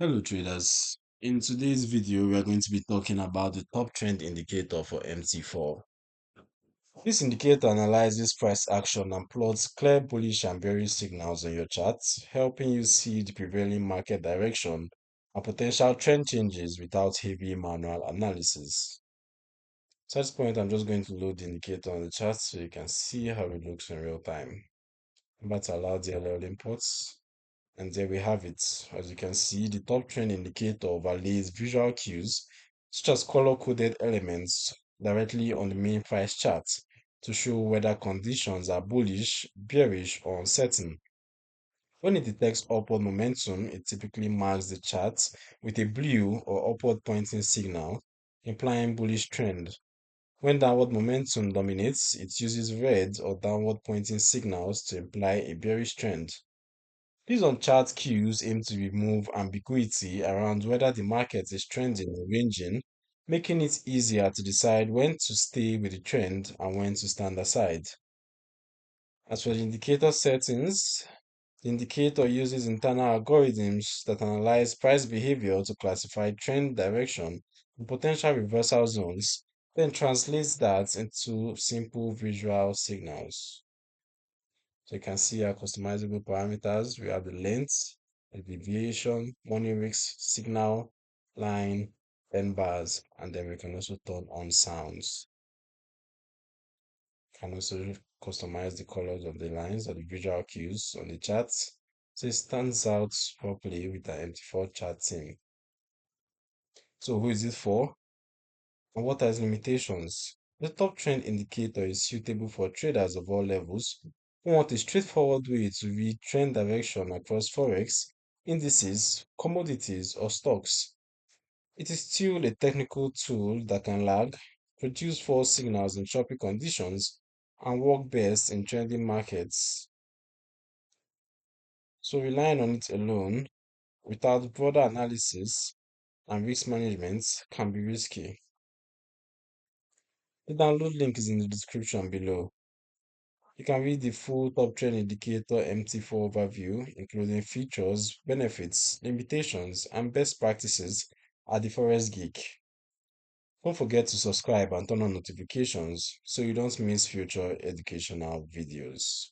Hello traders. In today's video, we are going to be talking about the top trend indicator for MT4. This indicator analyzes price action and plots clear bullish and bearish signals on your charts, helping you see the prevailing market direction and potential trend changes without heavy manual analysis. So at this point, I'm just going to load the indicator on the chart so you can see how it looks in real time. I'm about to allow the LL imports. And there we have it. As you can see, the top trend indicator overlays visual cues such as color-coded elements directly on the main price chart to show whether conditions are bullish, bearish, or uncertain. When it detects upward momentum, it typically marks the chart with a blue or upward pointing signal, implying bullish trend. When downward momentum dominates, it uses red or downward pointing signals to imply a bearish trend. These on-chart cues aim to remove ambiguity around whether the market is trending or ranging, making it easier to decide when to stay with the trend and when to stand aside. As for the indicator settings, the indicator uses internal algorithms that analyze price behavior to classify trend direction and potential reversal zones, then translates that into simple visual signals. So you can see our customizable parameters. We have the length, the deviation, morning wicks, signal, line, 10 bars, and then we can also turn on sounds. Can also customize the colors of the lines or the visual cues on the charts so it stands out properly with the MT4 chart theme. So who is it for and what are its limitations? The top trend indicator is suitable for traders of all levels who want a straightforward way to read trend direction across forex, indices, commodities, or stocks. It is still a technical tool that can lag, produce false signals in choppy conditions, and work best in trending markets. So relying on it alone, without broader analysis and risk management, can be risky. The download link is in the description below. You can read the full top trend indicator MT4 overview, including features, benefits, limitations, and best practices at the Forex Geek. Don't forget to subscribe and turn on notifications so you don't miss future educational videos.